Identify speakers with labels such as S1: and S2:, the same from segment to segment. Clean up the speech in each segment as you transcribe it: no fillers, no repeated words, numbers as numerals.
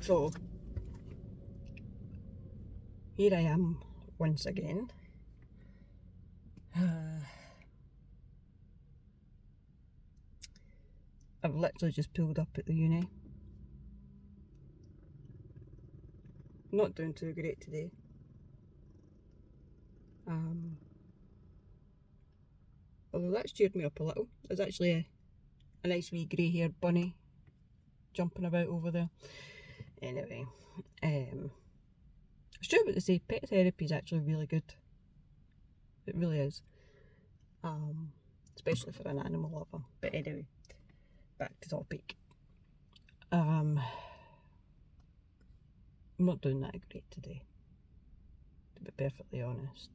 S1: So, here I am once again. I've literally just pulled up at the uni. Not doing too great today. Although that's cheered me up a little. There's actually a nice wee grey-haired bunny jumping about over there. Anyway, it's true what they say, pet therapy is actually really good. It really is. Especially for an animal lover. But anyway, back to topic. I'm not doing that great today, to be perfectly honest.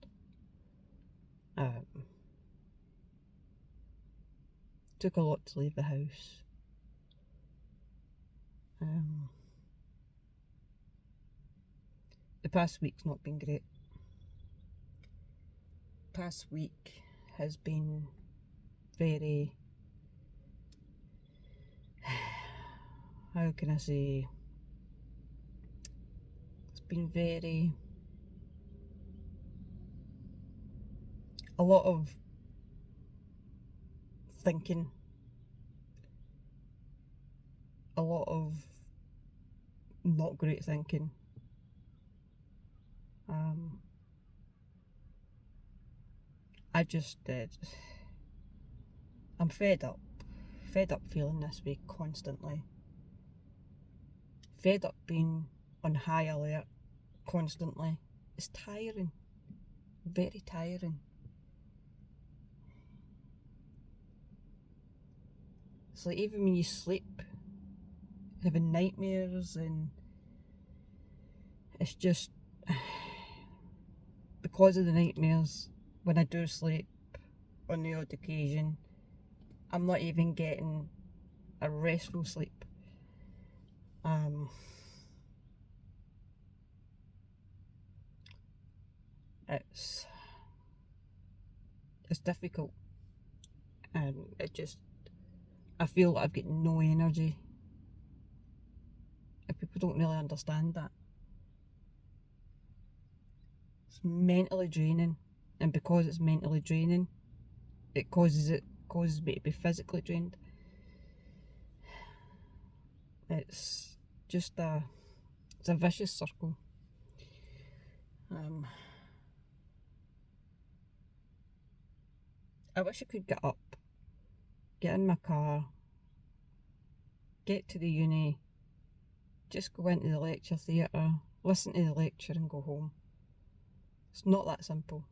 S1: Took a lot to leave the house. The past week's not been great. Past week has been very, how can I say, it's been very, a lot of thinking, a lot of not great thinking. I just I'm fed up feeling this way constantly, fed up being on high alert constantly. It's tiring, very tiring. It's like even when you sleep, having nightmares, and it's just because of the nightmares. When I do sleep, on the odd occasion, I'm not even getting a restful sleep. It's difficult, and I feel like I've got no energy. And people don't really understand that. It's mentally draining, and because it's mentally draining, it causes me to be physically drained. It's just it's a vicious circle. I wish I could get up, get in my car, get to the uni, just go into the lecture theatre, listen to the lecture and go home. It's not that simple.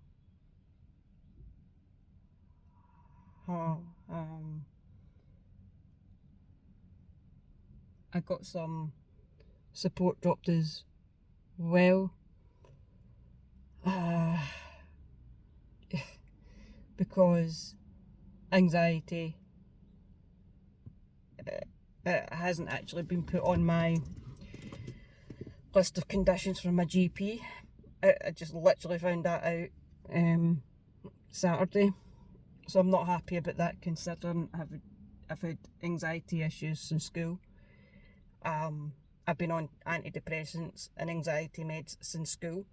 S1: I got some support dropped as well, because anxiety, it hasn't actually been put on my list of conditions from my GP. I just literally found that out Saturday, so I'm not happy about that, considering I've had anxiety issues since school. I've been on antidepressants and anxiety meds since school.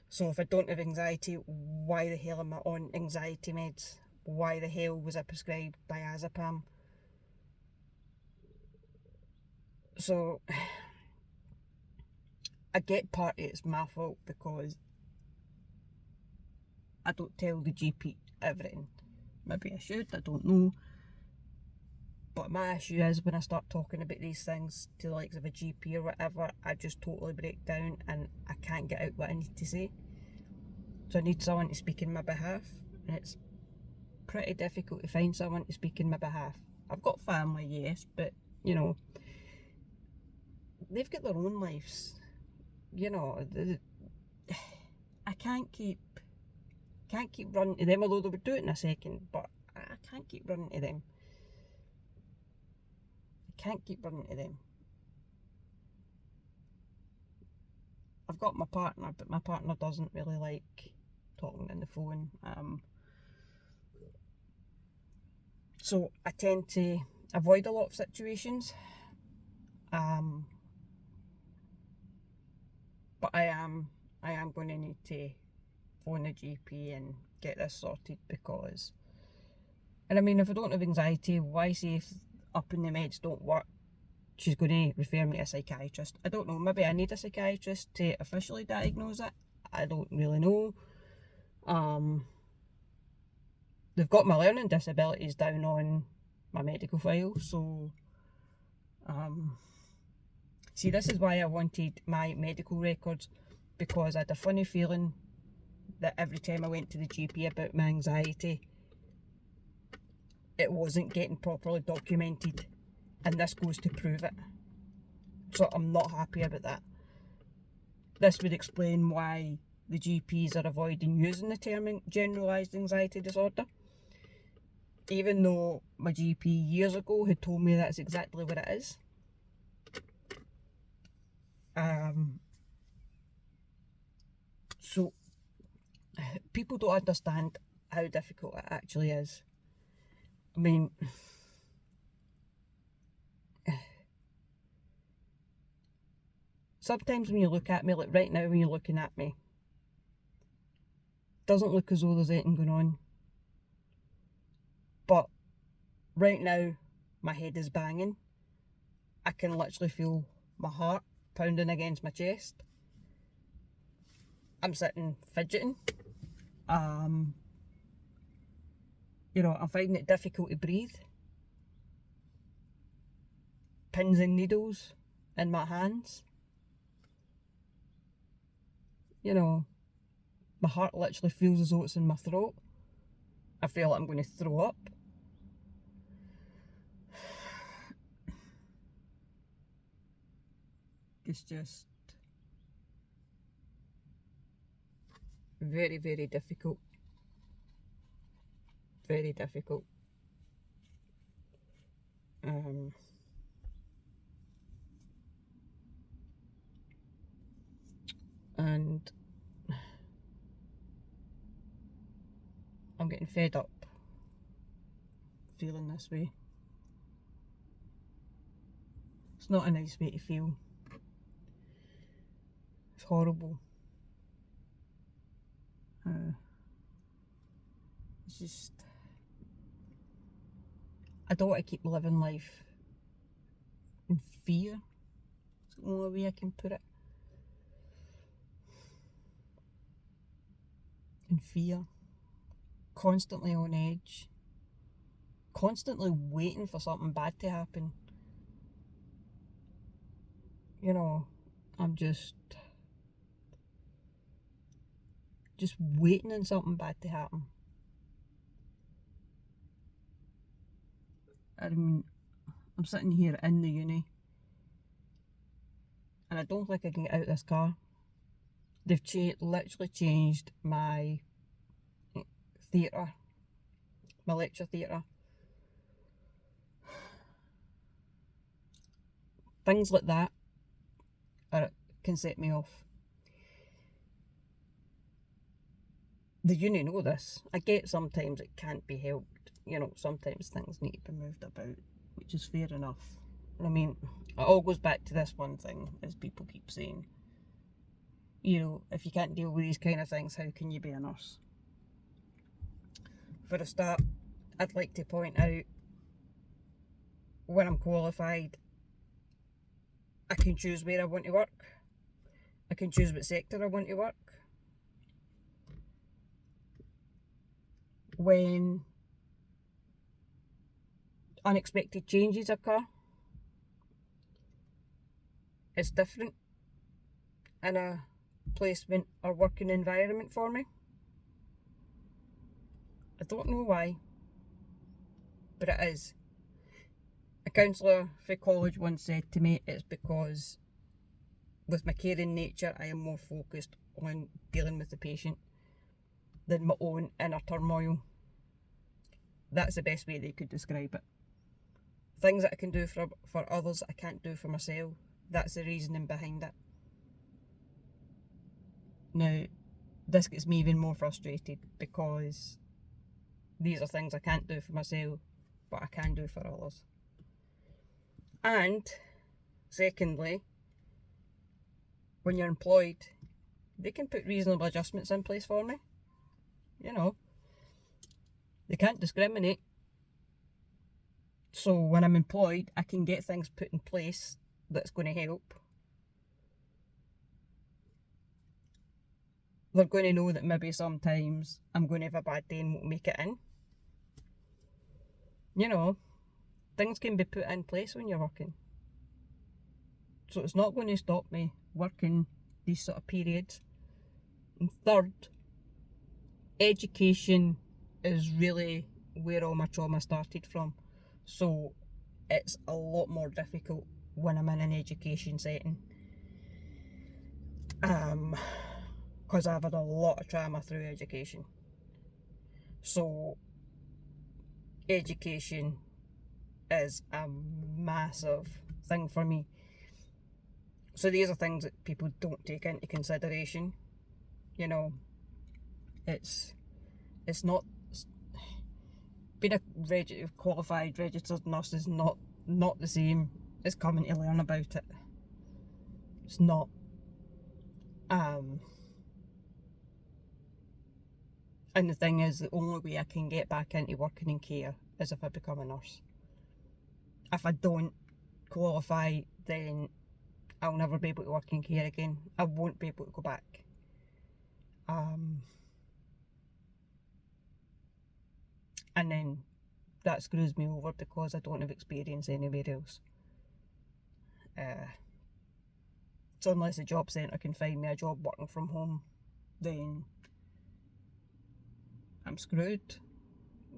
S1: So if I don't have anxiety, why the hell am I on anxiety meds? Why the hell was I prescribed diazepam? So I get partly it's my fault because I don't tell the GP everything. Maybe I should, I don't know. But my issue is when I start talking about these things to the likes of a GP or whatever, I just totally break down and I can't get out what I need to say. So I need someone to speak in my behalf, and it's pretty difficult to find someone to speak in my behalf. I've got family, yes, but you know, they've got their own lives. You know, I can't keep running to them, although they would do it in a second, but I can't keep running to them. I've got my partner, but my partner doesn't really like talking on the phone. So I tend to avoid a lot of situations. But I am going to need to phone the GP and get this sorted, because, and I mean, if I don't have anxiety, why say if up in the meds don't work, she's going to refer me to a psychiatrist? I don't know, maybe I need a psychiatrist to officially diagnose it. I don't really know. They've got my learning disabilities down on my medical file, so see, this is why I wanted my medical records, because I had a funny feeling that every time I went to the GP about my anxiety, it wasn't getting properly documented, and this goes to prove it. So I'm not happy about that. This would explain why the GPs are avoiding using the term generalised anxiety disorder, even though my GP years ago had told me that's exactly what it is. So people don't understand how difficult it actually is. I mean, sometimes when you look at me, like right now when you're looking at me, it doesn't look as though there's anything going on. But right now, my head is banging. I can literally feel my heart pounding against my chest. I'm sitting fidgeting. You know, I'm finding it difficult to breathe. Pins and needles in my hands. You know, my heart literally feels as though it's in my throat. I feel like I'm going to throw up. It's just very, very difficult. Very difficult. And I'm getting fed up feeling this way. It's not a nice way to feel. It's horrible. It's just, I don't want to keep living life in fear. It's the only way I can put it. In fear. Constantly on edge. Constantly waiting for something bad to happen. You know, I'm just waiting on something bad to happen. I mean, I'm sitting here in the uni, and I don't think I can get out of this car. They've literally changed my theatre, my lecture theatre. Things like that can set me off. The uni know this. I get sometimes it can't be helped. You know, sometimes things need to be moved about, which is fair enough. I mean, it all goes back to this one thing, as people keep saying. You know, if you can't deal with these kind of things, how can you be a nurse? For a start, I'd like to point out, when I'm qualified, I can choose where I want to work. I can choose what sector I want to work. When unexpected changes occur, it's different in a placement or working environment for me. I don't know why, but it is. A counsellor for college once said to me, it's because with my caring nature, I am more focused on dealing with the patient than my own inner turmoil. That's the best way they could describe it. Things that I can do for others, I can't do for myself. That's the reasoning behind it. Now, this gets me even more frustrated, because these are things I can't do for myself, but I can do for others. And secondly, when you're employed, they can put reasonable adjustments in place for me. You know, they can't discriminate. So when I'm employed, I can get things put in place that's going to help. They're going to know that maybe sometimes I'm going to have a bad day and won't make it in. You know, things can be put in place when you're working. So it's not going to stop me working these sort of periods. And third, education is really where all my trauma started from. So it's a lot more difficult when I'm in an education setting. Because I've had a lot of trauma through education. So education is a massive thing for me. So these are things that people don't take into consideration. You know, it's not, being a qualified registered nurse is not the same as coming to learn about it. It's not. And the thing is, the only way I can get back into working in care is if I become a nurse. If I don't qualify, then I'll never be able to work in care again. I won't be able to go back. And then that screws me over because I don't have experience anywhere else. So unless the job centre can find me a job working from home, then I'm screwed.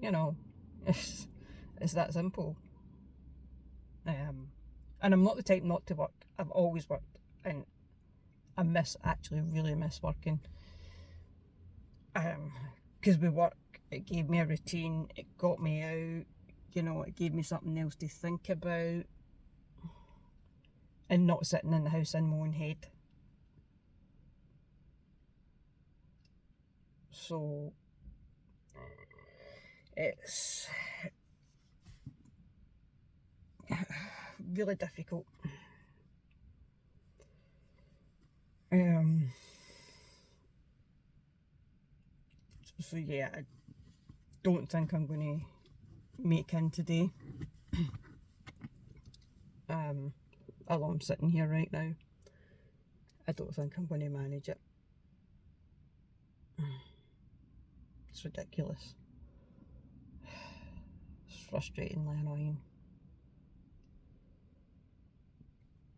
S1: You know, it's that simple. And I'm not the type not to work. I've always worked, and I really miss working. Because with work, it gave me a routine, it got me out, you know, it gave me something else to think about, and not sitting in the house in my own head. So it's really difficult. So yeah, I don't think I'm going to make in today. Although I'm sitting here right now, I don't think I'm going to manage it. It's ridiculous. It's frustratingly annoying.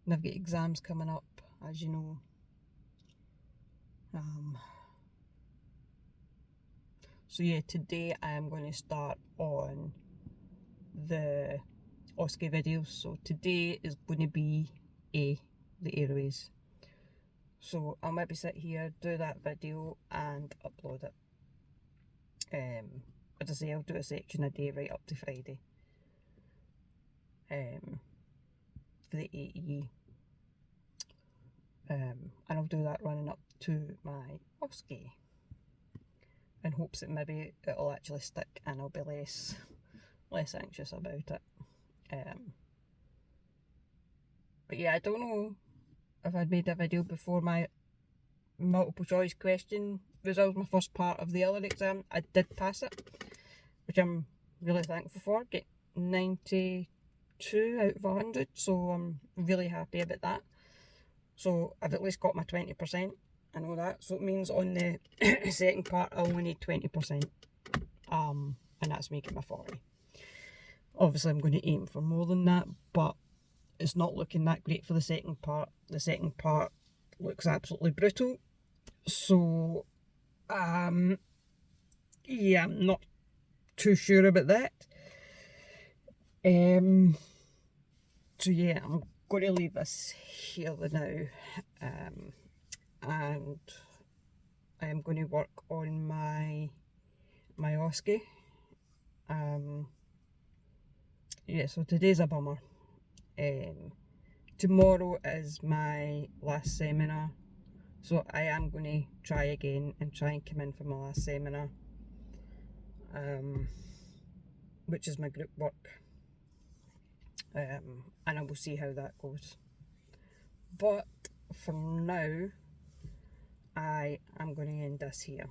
S1: And I've got exams coming up, as you know. So yeah, today I am going to start on the OSCE videos. So today is going to be the airways. So I'll maybe sit here, do that video and upload it. As I say, I'll do a section a day right up to Friday. For the AE. And I'll do that running up to my OSCE. In hopes that maybe it'll actually stick and I'll be less anxious about it. But yeah, I don't know if I'd made a video before my multiple choice question results, my first part of the other exam. I did pass it, which I'm really thankful for. Get 92 out of 100, so I'm really happy about that. So I've at least got my 20%. I know that. So it means on the second part I only need 20%. And that's making my 40. Obviously I'm going to aim for more than that, but it's not looking that great for the second part. The second part looks absolutely brutal. So yeah, I'm not too sure about that. So yeah, I'm going to leave this here now. And I'm going to work on my OSCE. Yeah, so today's a bummer. Tomorrow is my last seminar, so I am going to try again and try and come in for my last seminar, which is my group work, and I will see how that goes. But for now, I am going to end this here.